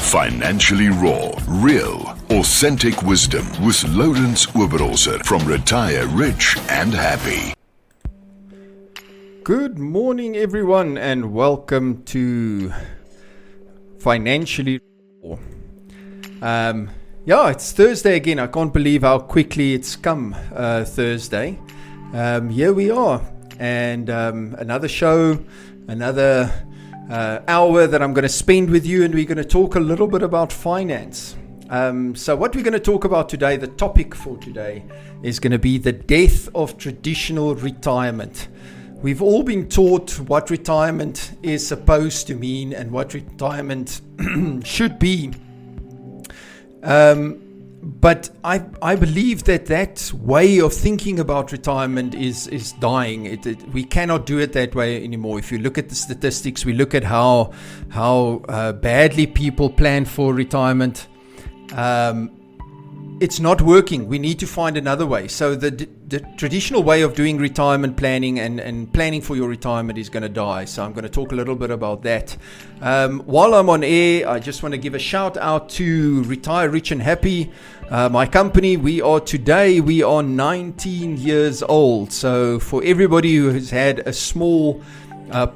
Financially raw, real, authentic wisdom with Lourens Oberholzer from Retire Rich and Happy. Good morning, everyone, and welcome to Financially Raw. It's Thursday again. I can't believe how quickly it's come, Thursday. Here we are, and another show, another hour that I'm going to spend with you, and we're going to talk a little bit about finance. So what we're going to talk about today, the topic for today, is going to be the death of traditional retirement. We've all been taught what retirement is supposed to mean and what retirement should be. But I believe that way of thinking about retirement is dying. We cannot do it that way anymore. If you look at the statistics, we look at how badly people plan for retirement. It's not working. We need to find another way. So the traditional way of doing retirement planning and planning for your retirement is going to die. So I'm going to talk a little bit about that. While I'm on air, I just want to give a shout out to Retire Rich and Happy, my company. We are 19 years old. So for everybody who has had a small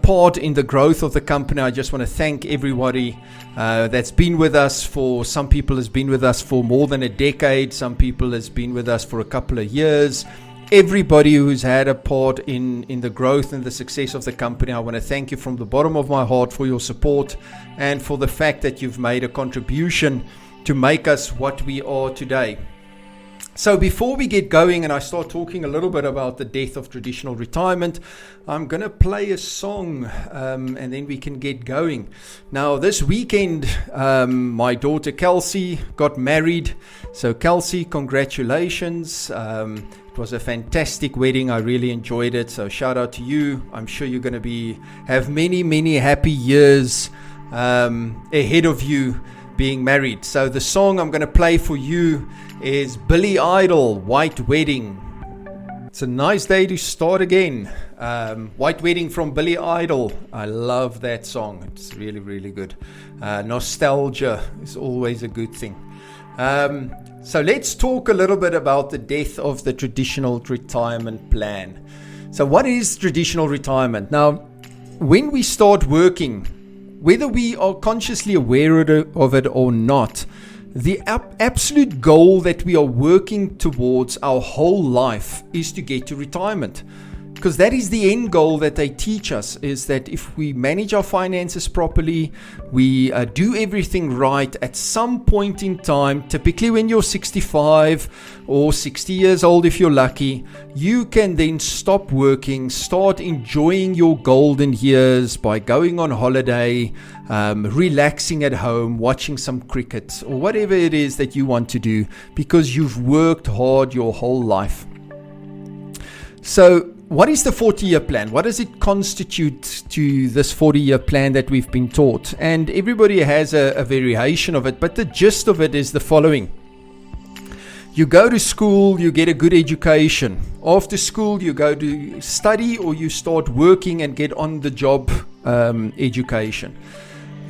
part in the growth of the company, I just want to thank everybody that's been with us for. Some people has been with us for more than a decade. Some people has been with us for a couple of years. Everybody who's had a part in the growth and the success of the company, I want to thank you from the bottom of my heart for your support and for the fact that you've made a contribution to make us what we are today. So before we get going and I start talking a little bit about the death of traditional retirement, I'm going to play a song and then we can get going. Now this weekend, my daughter Kelsey got married. So Kelsey, congratulations. It was a fantastic wedding. I really enjoyed it. So shout out to you. I'm sure you're going to have many happy years ahead of you being married. So the song I'm going to play for you is Billy Idol, White Wedding. It's a nice day to start again. White Wedding from Billy Idol. I love that song. It's really good. Nostalgia is always a good thing. So let's talk a little bit about the death of the traditional retirement plan. So what is traditional retirement? Now, when we start working, whether we are consciously aware of it or not, the absolute goal that we are working towards our whole life is to get to retirement. Because that is the end goal that they teach us, is that if we manage our finances properly, we do everything right, at some point in time, typically when you're 65 or 60 years old if you're lucky, you can then stop working, start enjoying your golden years by going on holiday, relaxing at home, watching some cricket or whatever it is that you want to do, because you've worked hard your whole life. So what is the 40-year plan? What does it constitute to this 40-year plan that we've been taught? And everybody has a variation of it, but the gist of it is the following. You go to school, you get a good education. After school, you go to study or you start working and get on the job education.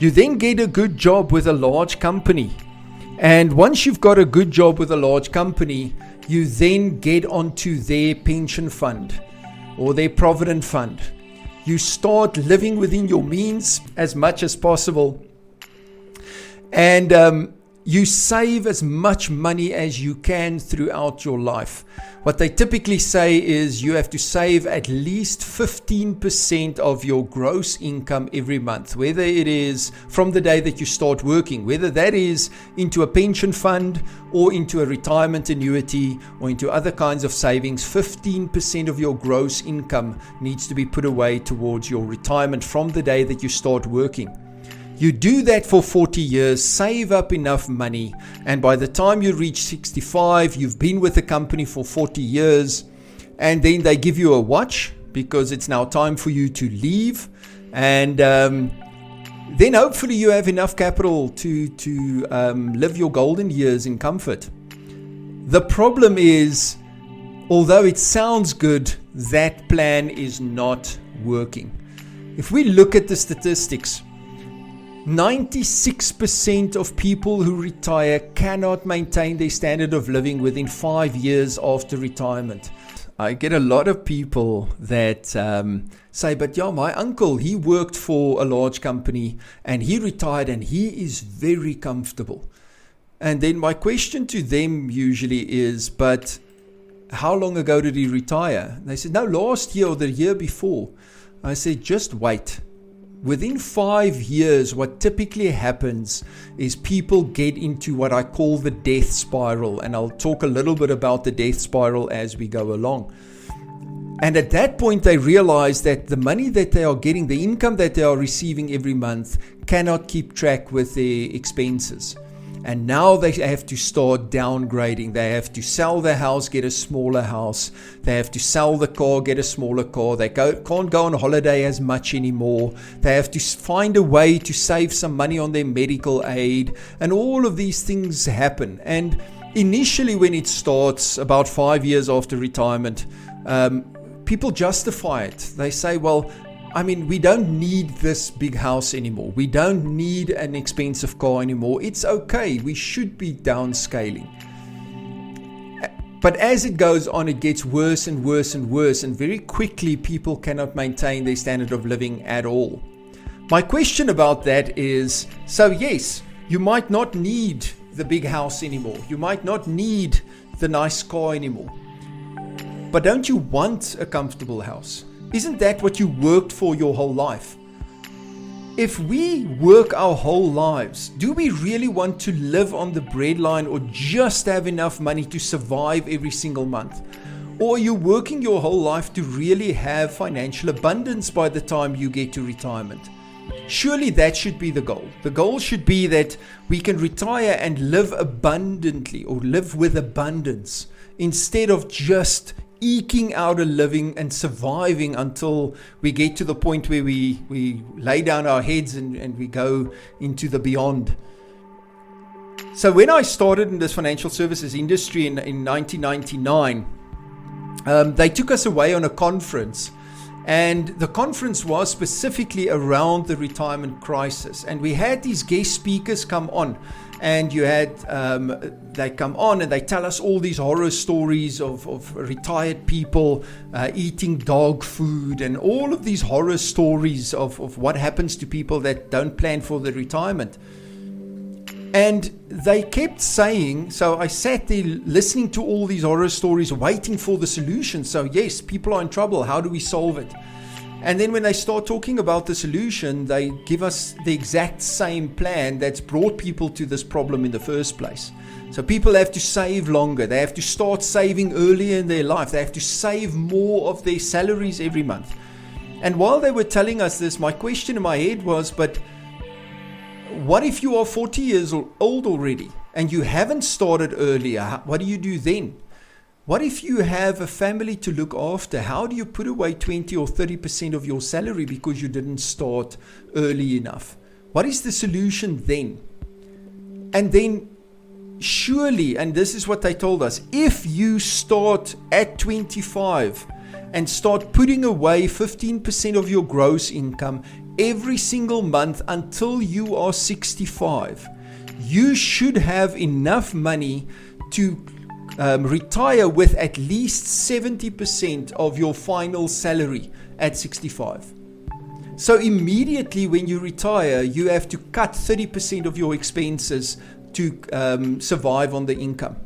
You then get a good job with a large company. And once you've got a good job with a large company, you then get onto their pension fund or their provident fund. You start living within your means as much as possible. And you save as much money as you can throughout your life. What they typically say is you have to save at least 15% of your gross income every month, whether it is from the day that you start working, whether that is into a pension fund or into a retirement annuity or into other kinds of savings. 15% of your gross income needs to be put away towards your retirement from the day that you start working. You do that for 40 years, save up enough money, and by the time you reach 65, you've been with the company for 40 years, and then they give you a watch because it's now time for you to leave, and then hopefully you have enough capital to live your golden years in comfort. The problem is, although it sounds good, that plan is not working. If we look at the statistics, 96% of people who retire cannot maintain their standard of living within 5 years after retirement. I get a lot of people that say, but yeah, my uncle, he worked for a large company and he retired and he is very comfortable. And then my question to them usually is, but how long ago did he retire? And they said, no, last year or the year before. I said, just wait. Within 5 years, what typically happens is people get into what I call the death spiral. And I'll talk a little bit about the death spiral as we go along. And at that point, they realize that the money that they are getting, the income that they are receiving every month, cannot keep track with their expenses. And now they have to start downgrading. They have to sell the house, get a smaller house. They have to sell the car, get a smaller car. They can't go on holiday as much anymore. They have to find a way to save some money on their medical aid. And all of these things happen. And initially when it starts, about 5 years after retirement, people justify it. They say, well, I mean, we don't need this big house anymore. We don't need an expensive car anymore. It's okay. We should be downscaling. But as it goes on, it gets worse and worse and worse. And very quickly, people cannot maintain their standard of living at all. My question about that is, so yes, you might not need the big house anymore. You might not need the nice car anymore. But don't you want a comfortable house? Isn't that what you worked for your whole life? If we work our whole lives, do we really want to live on the breadline or just have enough money to survive every single month? Or are you working your whole life to really have financial abundance by the time you get to retirement? Surely that should be the goal. The goal should be that we can retire and live abundantly or live with abundance instead of just eking out a living and surviving until we get to the point where we lay down our heads and we go into the beyond. So when I started in this financial services industry in 1999, they took us away on a conference. And the conference was specifically around the retirement crisis. And we had these guest speakers come on. And you had, they come on and they tell us all these horror stories of retired people eating dog food and all of these horror stories of what happens to people that don't plan for the retirement. And they kept saying, so I sat there listening to all these horror stories, waiting for the solution. So yes, people are in trouble. How do we solve it? And then when they start talking about the solution, they give us the exact same plan that's brought people to this problem in the first place. So people have to save longer. They have to start saving earlier in their life. They have to save more of their salaries every month. And while they were telling us this, my question in my head was, but what if you are 40 years old already and you haven't started earlier? What do you do then? What if you have a family to look after? How do you put away 20 or 30% of your salary because you didn't start early enough? What is the solution then? And then surely, and this is what they told us, if you start at 25 and start putting away 15% of your gross income every single month until you are 65, you should have enough money to retire with at least 70% of your final salary at 65. So immediately when you retire, you have to cut 30% of your expenses to survive on the income.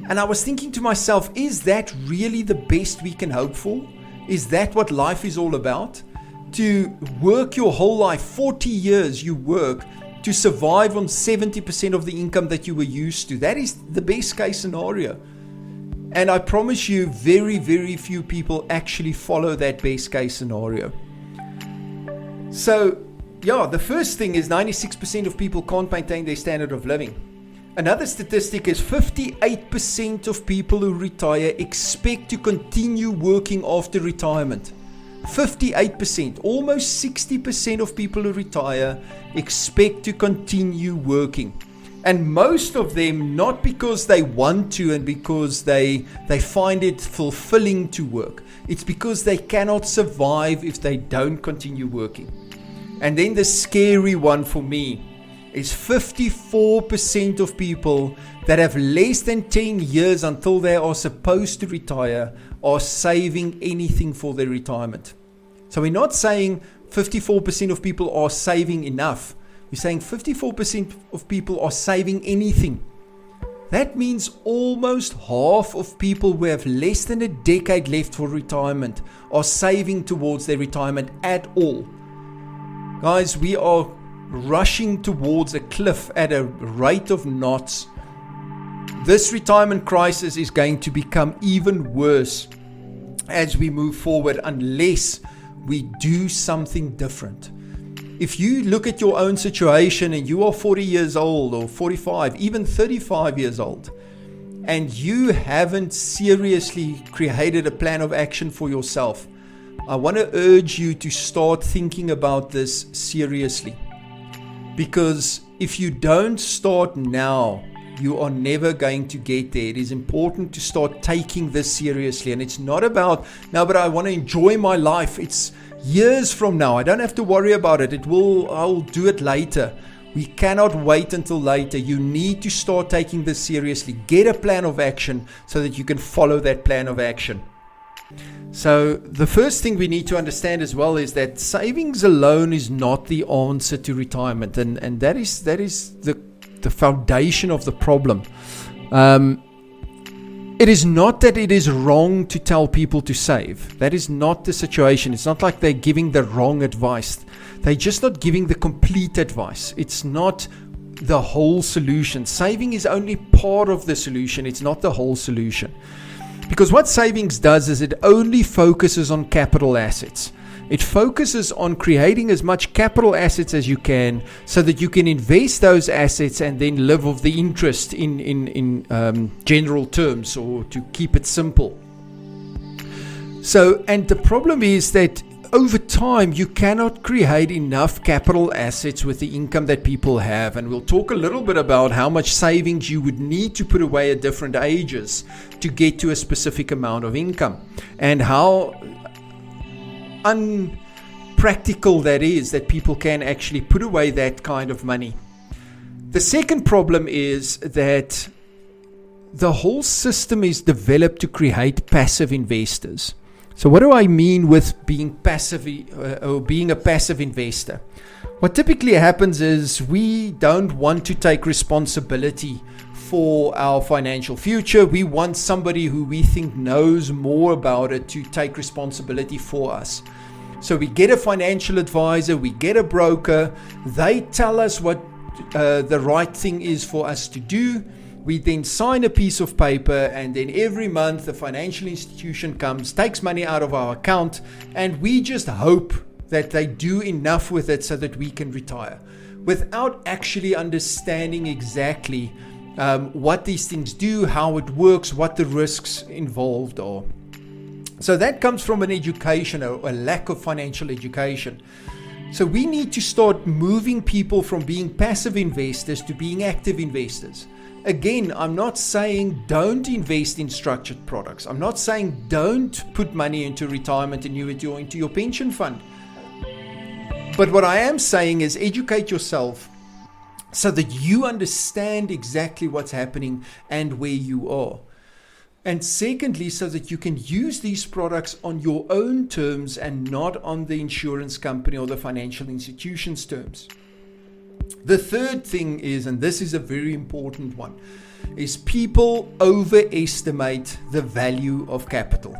And I was thinking to myself, is that really the best we can hope for? Is that what life is all about? To work your whole life, 40 years you work to survive on 70% of the income that you were used to. That is the best case scenario. And I promise you, very, very few people actually follow that best case scenario. So, yeah, the first thing is 96% of people can't maintain their standard of living. Another statistic is 58% of people who retire expect to continue working after retirement. 58%, almost 60% of people who retire expect to continue working. And most of them, not because they want to and because they find it fulfilling to work. It's because they cannot survive if they don't continue working. And then the scary one for me is 54% of people that have less than 10 years until they are supposed to retire are saving anything for their retirement. So we're not saying 54% of people are saving enough. We're saying 54% of people are saving anything. That means almost half of people who have less than a decade left for retirement are saving towards their retirement at all. Guys, we are rushing towards a cliff at a rate of knots. This retirement crisis is going to become even worse as we move forward unless we do something different. If you look at your own situation and you are 40 years old or 45, even 35 years old, and you haven't seriously created a plan of action for yourself, I want to urge you to start thinking about this seriously. Because if you don't start now, you are never going to get there. It is important to start taking this seriously. And it's not about, no, but I want to enjoy my life. It's years from now. I don't have to worry about it. I'll do it later. We cannot wait until later. You need to start taking this seriously. Get a plan of action so that you can follow that plan of action. So the first thing we need to understand as well is that savings alone is not the answer to retirement, and that is the foundation of the problem. It is not that it is wrong to tell people to save. That is not the situation. It's not like they're giving the wrong advice. They're just not giving the complete advice. It's not the whole solution. Saving is only part of the solution. It's not the whole solution. Because what savings does is it only focuses on capital assets. It focuses on creating as much capital assets as you can so that you can invest those assets and then live off the interest in general terms, or to keep it simple. So, and the problem is that over time, you cannot create enough capital assets with the income that people have. And we'll talk a little bit about how much savings you would need to put away at different ages to get to a specific amount of income, and how unpractical that is, that people can actually put away that kind of money. The second problem is that the whole system is developed to create passive investors. So what do I mean with being passive or being a passive investor? What typically happens is we don't want to take responsibility for our financial future. We want somebody who we think knows more about it to take responsibility for us. So we get a financial advisor, we get a broker, they tell us what the right thing is for us to do. We then sign a piece of paper, and then every month the financial institution comes, takes money out of our account, and we just hope that they do enough with it so that we can retire, without actually understanding exactly what these things do, how it works, what the risks involved are. So that comes from an education, or a lack of financial education. So we need to start moving people from being passive investors to being active investors. Again, I'm not saying don't invest in structured products. I'm not saying don't put money into retirement annuity or into your pension fund. But what I am saying is educate yourself so that you understand exactly what's happening and where you are. And secondly, so that you can use these products on your own terms and not on the insurance company or the financial institution's terms. The third thing is, and this is a very important one, is people overestimate the value of capital.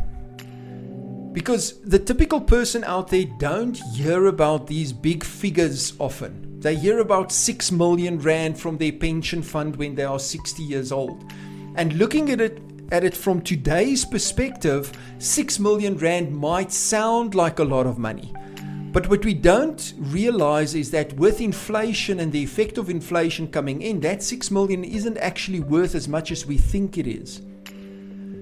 Because the typical person out there don't hear about these big figures often. They hear about 6 million rand from their pension fund when they are 60 years old. And looking at it from today's perspective, 6 million rand might sound like a lot of money. But what we don't realize is that with inflation and the effect of inflation coming in, that 6 million isn't actually worth as much as we think it is.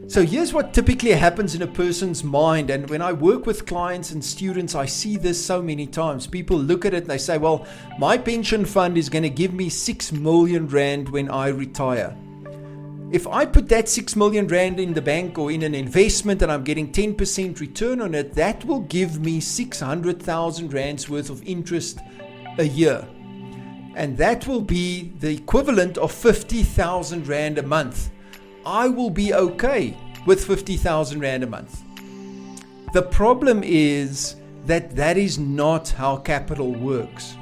So here's what typically happens in a person's mind. And when I work with clients and students, I see this so many times. People look at it and they say, well, my pension fund is going to give me 6 million rand when I retire. If I put that 6 million rand in the bank or in an investment and I'm getting 10% return on it, that will give me 600,000 rands worth of interest a year. And that will be the equivalent of 50,000 rand a month. I will be okay with 50,000 rand a month. The problem is that that is not how capital works.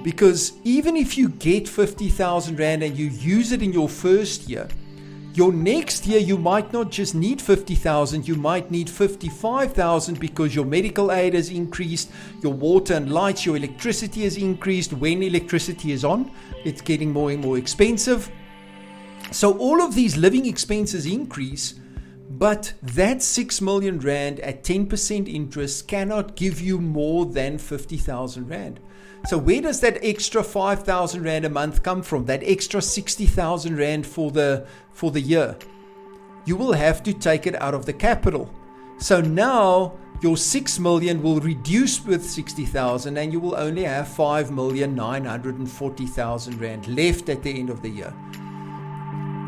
Because even if you get 50,000 rand and you use it in your first year, your next year you might not just need 50,000, you might need 55,000 because your medical aid has increased, your water and lights, your electricity has increased. When electricity is on, it's getting more and more expensive. So all of these living expenses increase, but that 6 million rand at 10% interest cannot give you more than 50,000 rand. So where does that extra 5,000 rand a month come from? That extra 60,000 rand for the year? You will have to take it out of the capital. So now your 6 million will reduce with 60,000 and you will only have 5,940,000 rand left at the end of the year.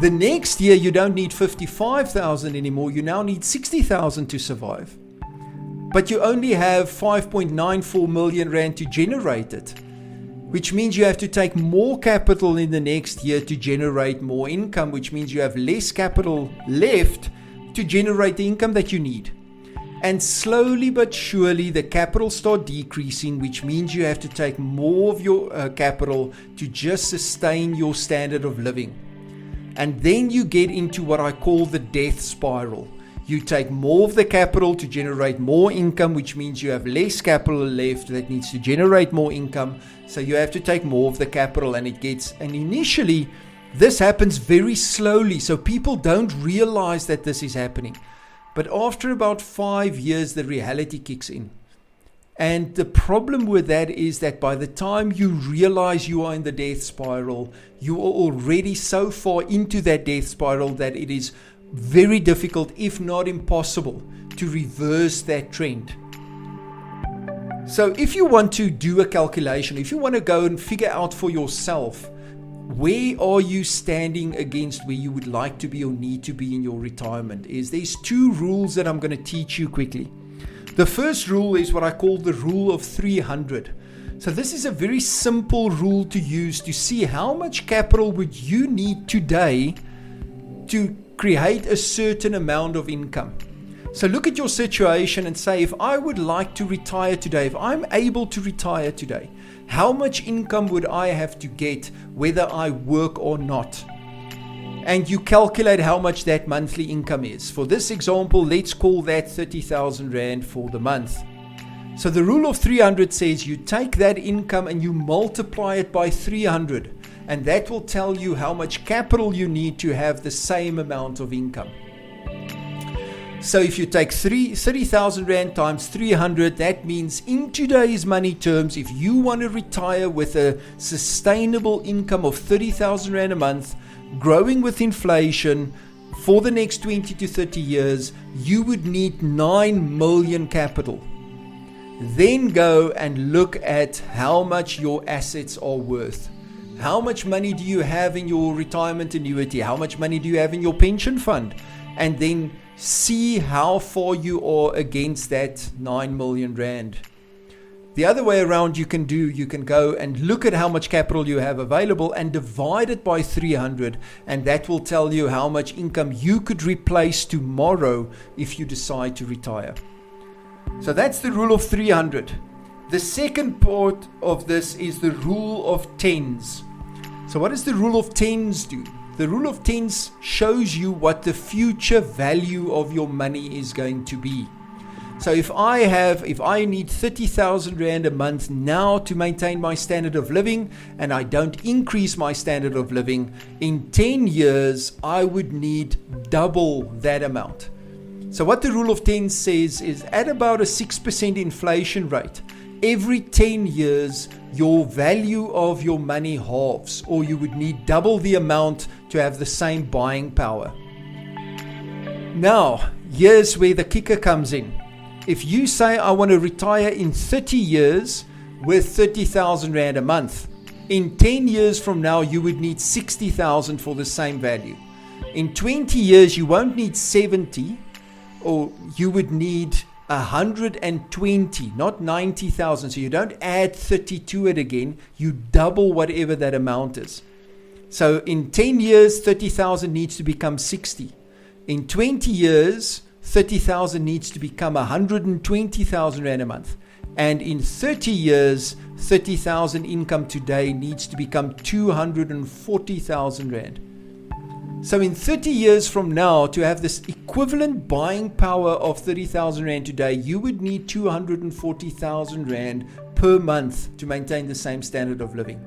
The next year you don't need 55,000 anymore. You now need 60,000 to survive. But you only have 5.94 million rand to generate it, which means you have to take more capital in the next year to generate more income, which means you have less capital left to generate the income that you need. And slowly but surely the capital start decreasing, which means you have to take more of your capital to just sustain your standard of living. And then you get into what I call the death spiral. You take more of the capital to generate more income, which means you have less capital left that needs to generate more income. So you have to take more of the capital, and initially this happens very slowly. So people don't realize that this is happening. But after about 5 years, the reality kicks in. And the problem with that is that by the time you realize you are in the death spiral, you are already so far into that death spiral that it is very difficult, if not impossible, to reverse that trend. So if you want to do a calculation, if you want to go and figure out for yourself, where are you standing against where you would like to be or need to be in your retirement, there's 2 rules that I'm going to teach you quickly. The first rule is what I call the rule of 300. So this is a very simple rule to use to see how much capital would you need today to create a certain amount of income. So look at your situation and say, if I would like to retire today, if I'm able to retire today, how much income would I have to get whether I work or not? And you calculate how much that monthly income is. For this example, let's call that 30,000 rand for the month. So the rule of 300 says you take that income and you multiply it by 300. And that will tell you how much capital you need to have the same amount of income. So if you take 30,000 rand times 300, that means in today's money terms, if you want to retire with a sustainable income of 30,000 rand a month, growing with inflation for the next 20 to 30 years, you would need 9 million capital. Then go and look at how much your assets are worth. How much money do you have in your retirement annuity? How much money do you have in your pension fund? And then see how far you are against that 9 million rand. The other way around you can go and look at how much capital you have available and divide it by 300, and that will tell you how much income you could replace tomorrow if you decide to retire. So that's the rule of 300. The second part of this is the rule of tens. So what does the rule of tens do? The rule of tens shows you what the future value of your money is going to be. So if I need 30,000 rand a month now to maintain my standard of living, and I don't increase my standard of living, in 10 years I would need double that amount. So what the rule of 10 says is at about a 6% inflation rate, every 10 years your value of your money halves, or you would need double the amount to have the same buying power. Now, here's where the kicker comes in. If you say I want to retire in 30 years with 30,000 rand a month, in 10 years from now you would need 60,000 for the same value. In 20 years, you won't need 70, or you would need 120, not 90,000. So you don't add 30 to it again. You double whatever that amount is. So in 10 years, 30,000 needs to become 60. In 20 years, 30,000 needs to become 120,000 Rand a month. And in 30 years, 30,000 income today needs to become 240,000 Rand. So in 30 years from now, to have this equivalent buying power of 30,000 Rand today, you would need 240,000 Rand per month to maintain the same standard of living.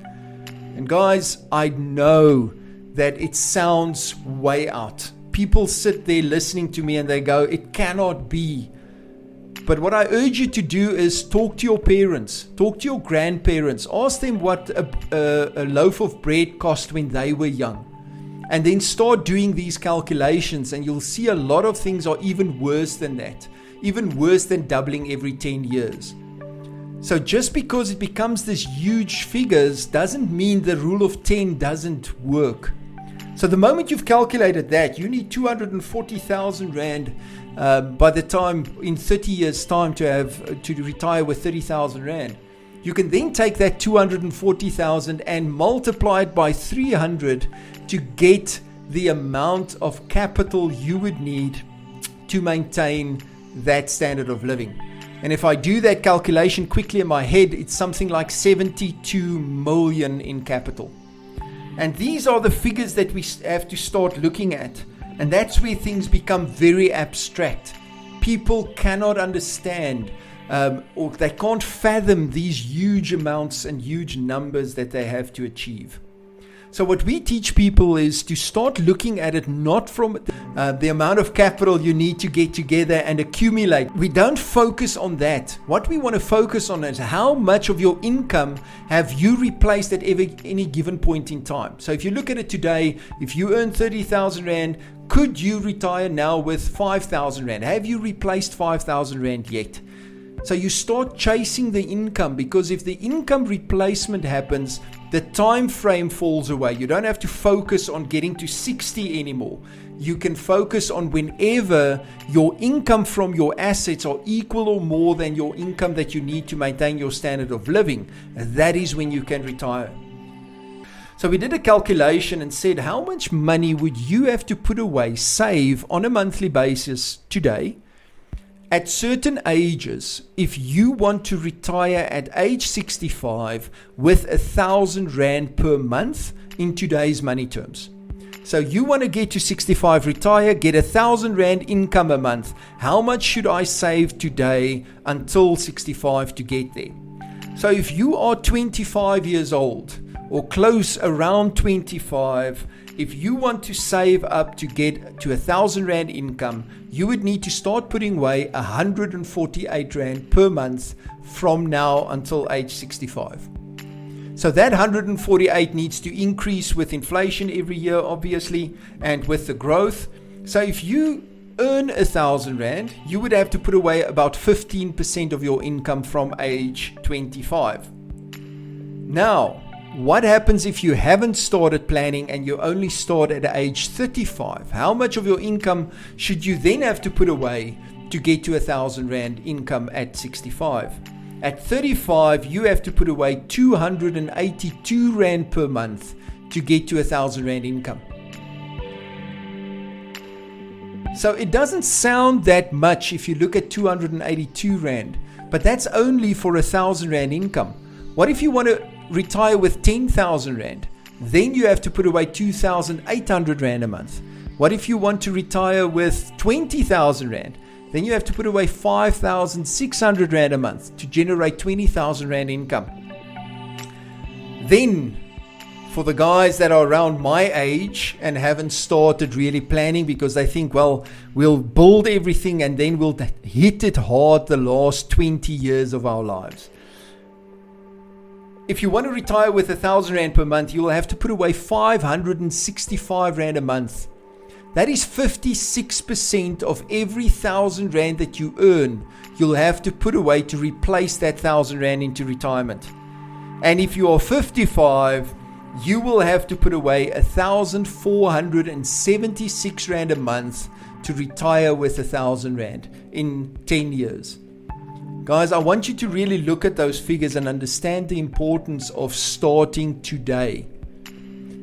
And guys, I know that it sounds way out. People sit there listening to me and they go, it cannot be. But what I urge you to do is talk to your parents, talk to your grandparents, ask them what a loaf of bread cost when they were young. And then start doing these calculations, and you'll see a lot of things are even worse than that, even worse than doubling every 10 years. So just because it becomes this huge figures doesn't mean the rule of 10 doesn't work. So the moment you've calculated that, you need 240,000 Rand by the time in 30 years time to retire with 30,000 Rand. You can then take that 240,000 and multiply it by 300 to get the amount of capital you would need to maintain that standard of living. And if I do that calculation quickly in my head, it's something like 72 million in capital. And these are the figures that we have to start looking at. And that's where things become very abstract. People cannot understand or they can't fathom these huge amounts and huge numbers that they have to achieve. So what we teach people is to start looking at it not from the amount of capital you need to get together and accumulate. We don't focus on that. What we want to focus on is how much of your income have you replaced at any given point in time. So if you look at it today, if you earn 30,000 Rand, could you retire now with 5,000 Rand? Have you replaced 5,000 Rand yet? So you start chasing the income, because if the income replacement happens, the time frame falls away. You don't have to focus on getting to 60 anymore. You can focus on whenever your income from your assets are equal or more than your income that you need to maintain your standard of living. That is when you can retire. So we did a calculation and said, how much money would you have to put away, save on a monthly basis today, at certain ages, if you want to retire at age 65 with 1,000 Rand per month in today's money terms? So you want to get to 65, retire, get 1,000 Rand income a month. How much should I save today until 65 to get there? So if you are 25 years old or close around 25, if you want to save up to get to 1,000 Rand income, you would need to start putting away 148 Rand per month from now until age 65. So that 148 needs to increase with inflation every year, obviously, and with the growth. So if you earn 1,000 Rand, you would have to put away about 15% of your income from age 25. Now, what happens if you haven't started planning and you only start at age 35? How much of your income should you then have to put away to get to 1,000 Rand income at 65? At 35, you have to put away 282 Rand per month to get to 1,000 Rand income. So it doesn't sound that much if you look at 282 Rand, but that's only for 1,000 Rand income. What if you want to retire with 10,000 Rand? Then you have to put away 2,800 Rand a month. What if you want to retire with 20,000 Rand? Then you have to put away 5,600 Rand a month to generate 20,000 Rand income. Then, for the guys that are around my age and haven't started really planning because they think, well, we'll build everything and then we'll hit it hard the last 20 years of our lives. If you want to retire with 1,000 Rand per month, you will have to put away 565 Rand a month. That is 56% of every 1,000 Rand that you earn. You'll have to put away to replace that 1,000 Rand into retirement. And if you are 55, you will have to put away 1,476 Rand a month to retire with 1,000 Rand in 10 years. Guys, I want you to really look at those figures and understand the importance of starting today.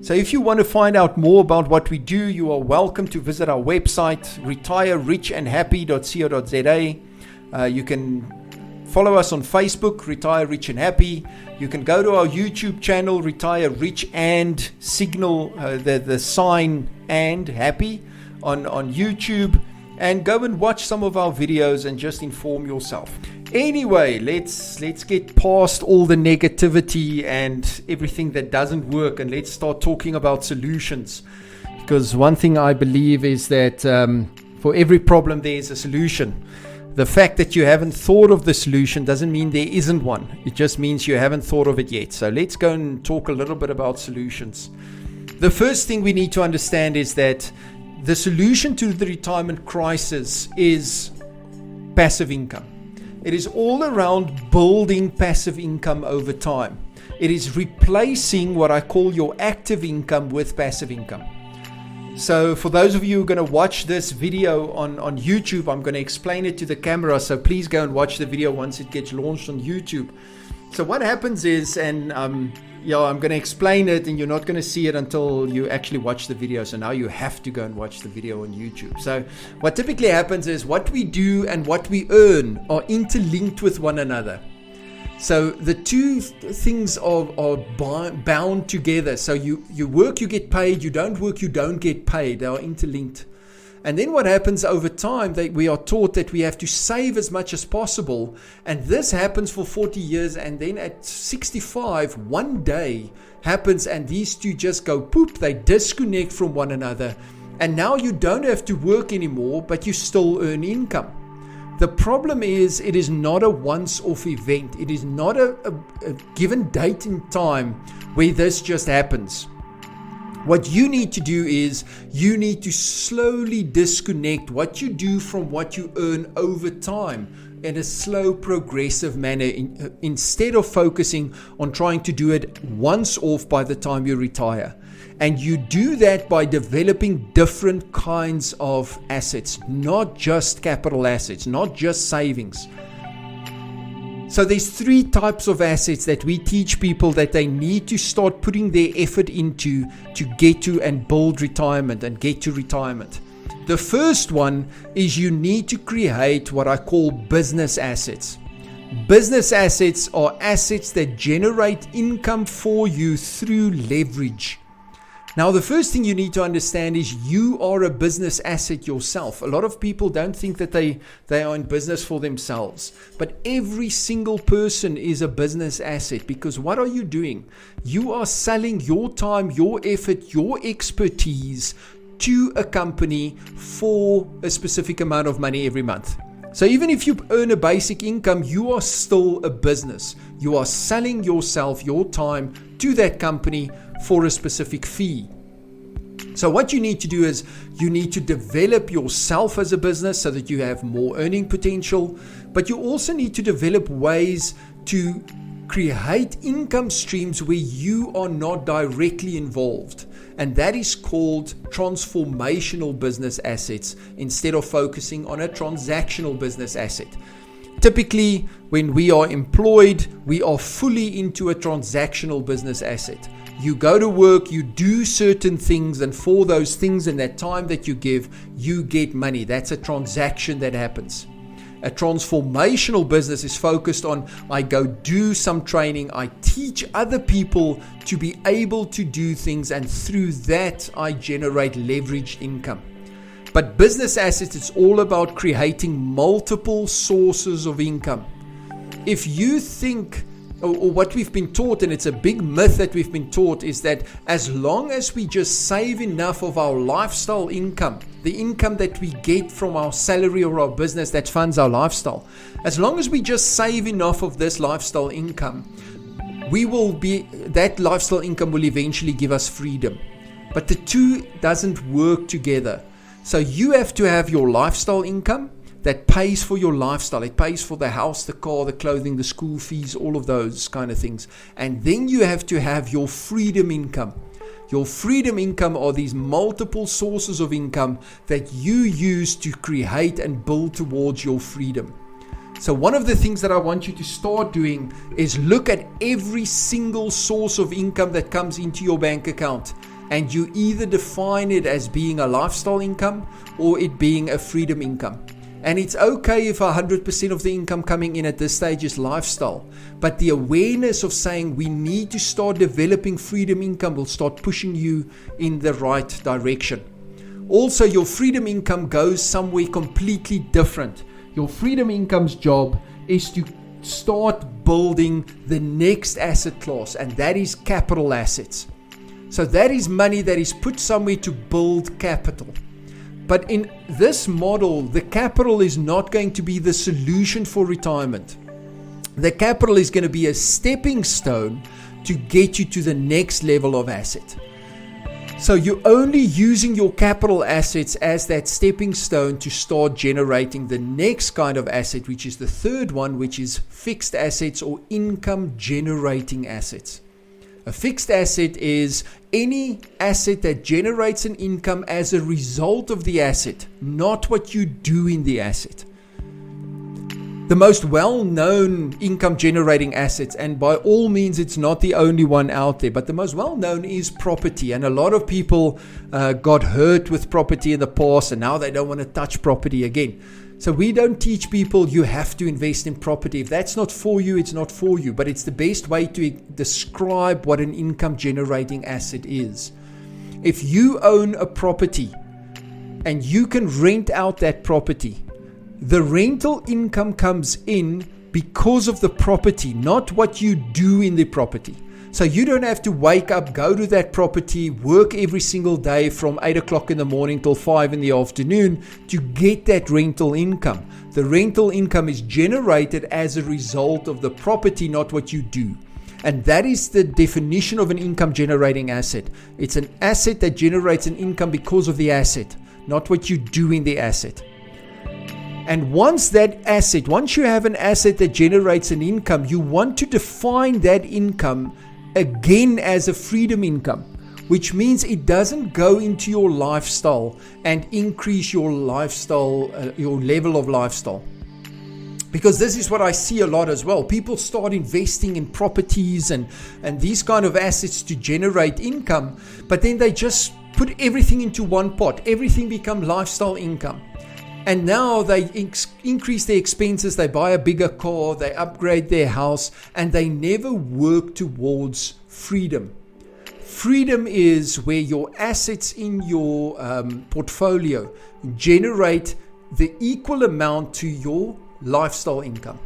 So if you want to find out more about what we do, you are welcome to visit our website, retirerichandhappy.co.za. You can follow us on Facebook, Retire Rich and Happy. You can go to our YouTube channel, Retire Rich and Signal, the sign and Happy on YouTube, and go and watch some of our videos and just inform yourself. Anyway, let's get past all the negativity and everything that doesn't work, and let's start talking about solutions. Because one thing I believe is that for every problem there is a solution. The fact that you haven't thought of the solution doesn't mean there isn't one. It just means you haven't thought of it yet. So let's go and talk a little bit about solutions. The first thing we need to understand is that the solution to the retirement crisis is passive income. It is all around building passive income over time. It is replacing what I call your active income with passive income. So for those of you who are going to watch this video on YouTube, I'm going to explain it to the camera. So please go and watch the video once it gets launched on YouTube. So what happens is, and I'm going to explain it, and you're not going to see it until you actually watch the video. So now you have to go and watch the video on YouTube. So what typically happens is what we do and what we earn are interlinked with one another. So the two things are bound together. So you work, you get paid. You don't work, you don't get paid. They are interlinked. And then what happens over time, we are taught that we have to save as much as possible. And this happens for 40 years. And then at 65, one day happens and these two just go poop. They disconnect from one another. And now you don't have to work anymore, but you still earn income. The problem is it is not a once-off event. It is not a given date in time where this just happens. What you need to do is you need to slowly disconnect what you do from what you earn over time in a slow, progressive manner instead of focusing on trying to do it once off by the time you retire. And you do that by developing different kinds of assets, not just capital assets, not just savings. So there's three types of assets that we teach people that they need to start putting their effort into to get to and build retirement and get to retirement. The first one is you need to create what I call business assets. Business assets are assets that generate income for you through leverage. Now, the first thing you need to understand is you are a business asset yourself. A lot of people don't think that they are in business for themselves. But every single person is a business asset, because what are you doing? You are selling your time, your effort, your expertise to a company for a specific amount of money every month. So even if you earn a basic income, you are still a business. You are selling yourself, your time to that company for a specific fee. So what you need to do is you need to develop yourself as a business so that you have more earning potential, but you also need to develop ways to create income streams where you are not directly involved. And that is called transformational business assets instead of focusing on a transactional business asset. Typically, when we are employed, we are fully into a transactional business asset. You go to work, you do certain things, and for those things and that time that you give, you get money. That's a transaction that happens. A transformational business is focused on, I go do some training, I teach other people to be able to do things, and through that I generate leveraged income. But business assets, it's all about creating multiple sources of income. If you think, or what we've been taught, and it's a big myth that we've been taught, is that as long as we just save enough of our lifestyle income, the income that we get from our salary or our business that funds our lifestyle, as long as we just save enough of this lifestyle income, that lifestyle income will eventually give us freedom. But the two doesn't work together. So you have to have your lifestyle income that pays for your lifestyle. It pays for the house, the car, the clothing, the school fees, all of those kind of things. And then you have to have your freedom income. Your freedom income are these multiple sources of income that you use to create and build towards your freedom. So one of the things that I want you to start doing is look at every single source of income that comes into your bank account, and you either define it as being a lifestyle income or it being a freedom income. And it's okay if 100% of the income coming in at this stage is lifestyle, but the awareness of saying we need to start developing freedom income will start pushing you in the right direction. Also, your freedom income goes somewhere completely different. Your freedom income's job is to start building the next asset class, and that is capital assets. So that is money that is put somewhere to build capital. But in this model, the capital is not going to be the solution for retirement. The capital is going to be a stepping stone to get you to the next level of asset. So you're only using your capital assets as that stepping stone to start generating the next kind of asset, which is the third one, which is fixed assets or income generating assets. A fixed asset is any asset that generates an income as a result of the asset, not what you do in the asset. The most well-known income generating assets, and by all means it's not the only one out there, but the most well-known is property. And a lot of people got hurt with property in the past, and now they don't want to touch property again. So we don't teach people you have to invest in property. If that's not for you, it's not for you. But it's the best way to describe what an income generating asset is. If you own a property and you can rent out that property, the rental income comes in because of the property, not what you do in the property. So you don't have to wake up, go to that property, work every single day from 8 o'clock in the morning till 5 in the afternoon to get that rental income. The rental income is generated as a result of the property, not what you do. And that is the definition of an income generating asset. It's an asset that generates an income because of the asset, not what you do in the asset. And once you have an asset that generates an income, you want to define that income again as a freedom income, which means it doesn't go into your lifestyle and increase your lifestyle, your level of lifestyle. Because this is what I see a lot as well. People start investing in properties and these kind of assets to generate income, but then they just put everything into one pot. Everything becomes lifestyle income. And now they increase their expenses, they buy a bigger car, they upgrade their house, and they never work towards freedom. Freedom is where your assets in your portfolio generate the equal amount to your lifestyle income.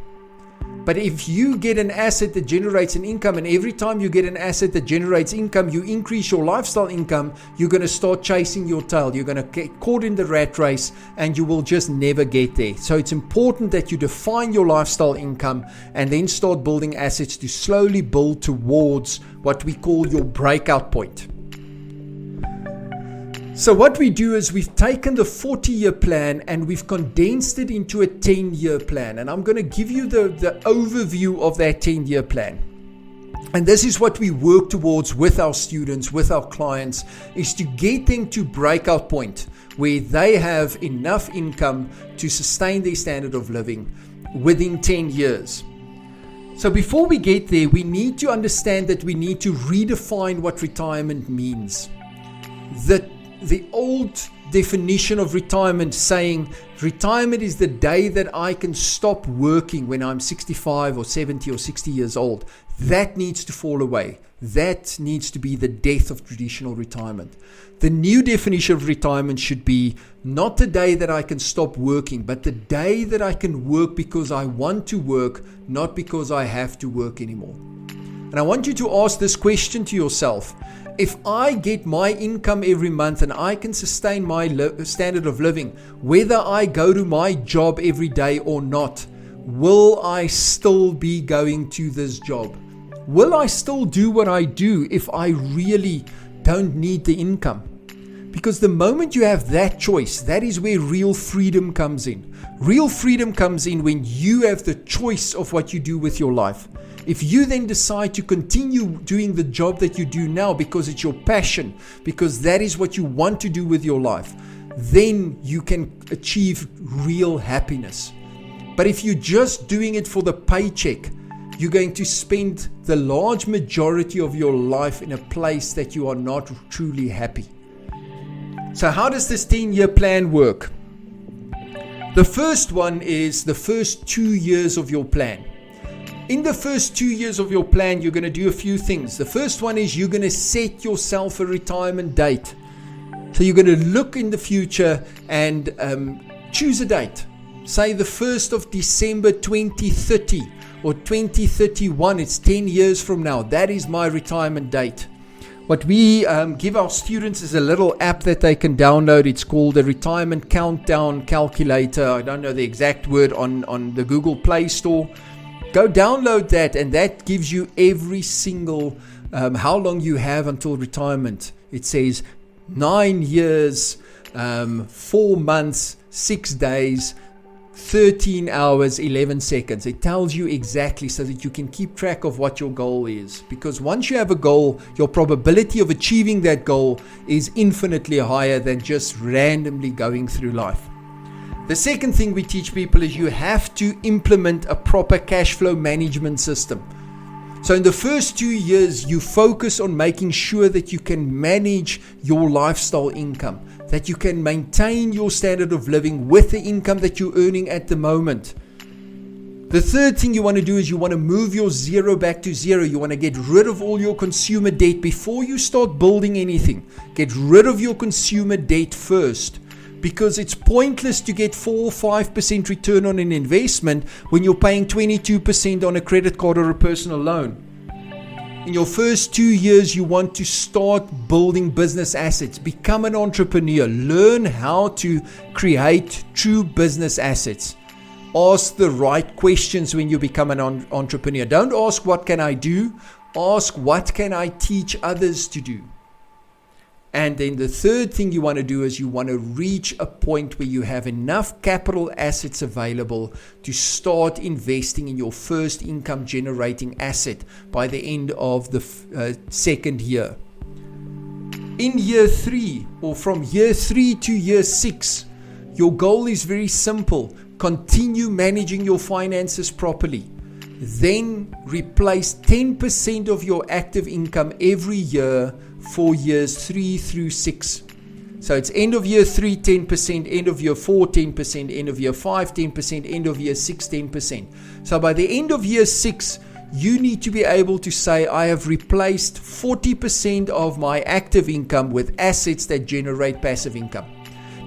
But if you get an asset that generates an income, and every time you get an asset that generates income, you increase your lifestyle income, you're going to start chasing your tail. You're going to get caught in the rat race and you will just never get there. So it's important that you define your lifestyle income and then start building assets to slowly build towards what we call your breakout point. So what we do is we've taken the 40-year plan and we've condensed it into a 10-year plan. And I'm going to give you the overview of that 10-year plan. And this is what we work towards with our students, with our clients, is to get them to breakout point where they have enough income to sustain their standard of living within 10 years. So before we get there, we need to understand that we need to redefine what retirement means. The old definition of retirement saying retirement is the day that I can stop working when I'm 65 or 70 or 60 years old. That needs to fall away. That needs to be the death of traditional retirement. The new definition of retirement should be not the day that I can stop working, but the day that I can work because I want to work, not because I have to work anymore. And I want you to ask this question to yourself. If I get my income every month and I can sustain my standard of living, whether I go to my job every day or not, will I still be going to this job? Will I still do what I do if I really don't need the income? Because the moment you have that choice, that is where real freedom comes in. Real freedom comes in when you have the choice of what you do with your life. If you then decide to continue doing the job that you do now because it's your passion, because that is what you want to do with your life, then you can achieve real happiness. But if you're just doing it for the paycheck, you're going to spend the large majority of your life in a place that you are not truly happy. So how does this 10-year plan work? The first one is the first 2 years of your plan. In the first 2 years of your plan, you're going to do a few things. The first one is you're going to set yourself a retirement date. So you're going to look in the future and choose a date. Say the 1st of December 2030 or 2031. It's 10 years from now. That is my retirement date. What we give our students is a little app that they can download. It's called the Retirement Countdown Calculator. I don't know the exact word on the Google Play Store. Go download that, and that gives you every single how long you have until retirement. It says 9 years, 4 months, 6 days, 13 hours, 11 seconds. It tells you exactly so that you can keep track of what your goal is. Because once you have a goal, your probability of achieving that goal is infinitely higher than just randomly going through life. The second thing we teach people is you have to implement a proper cash flow management system. So in the first 2 years, you focus on making sure that you can manage your lifestyle income, that you can maintain your standard of living with the income that you're earning at the moment. The third thing you want to do is you want to move your zero back to zero. You want to get rid of all your consumer debt before you start building anything. Get rid of your consumer debt first. Because it's pointless to get 4 or 5% return on an investment when you're paying 22% on a credit card or a personal loan. In your first 2 years, you want to start building business assets. Become an entrepreneur. Learn how to create true business assets. Ask the right questions when you become an entrepreneur. Don't ask, what can I do? Ask, what can I teach others to do? And then the third thing you want to do is you want to reach a point where you have enough capital assets available to start investing in your first income generating asset by the end of the second year. In year 3, or from year 3 to year 6, your goal is very simple. Continue managing your finances properly. Then replace 10% of your active income every year for years 3 through 6. So it's end of year 3, 10%, end of year 4, 10%, end of year 5, 10%, end of year 6, 10%. So by the end of year 6, you need to be able to say, I have replaced 40% of my active income with assets that generate passive income.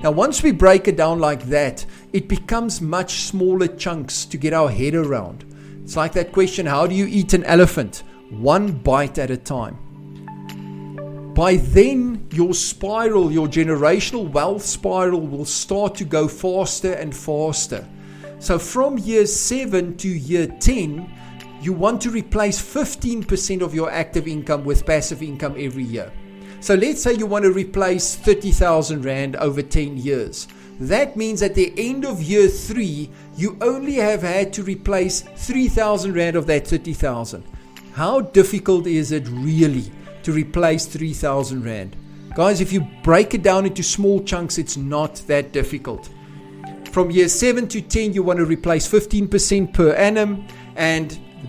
Now, once we break it down like that, it becomes much smaller chunks to get our head around. It's like that question, how do you eat an elephant? One bite at a time. By then, your spiral, your generational wealth spiral will start to go faster and faster. So from year 7 to year 10, you want to replace 15% of your active income with passive income every year. So let's say you want to replace 30,000 Rand over 10 years. That means at the end of year 3, you only have had to replace 3,000 Rand of that 30,000. How difficult is it really to replace 3,000 Rand? Guys, if you break it down into small chunks, it's not that difficult. From year 7 to 10, you want to replace 15% per annum. And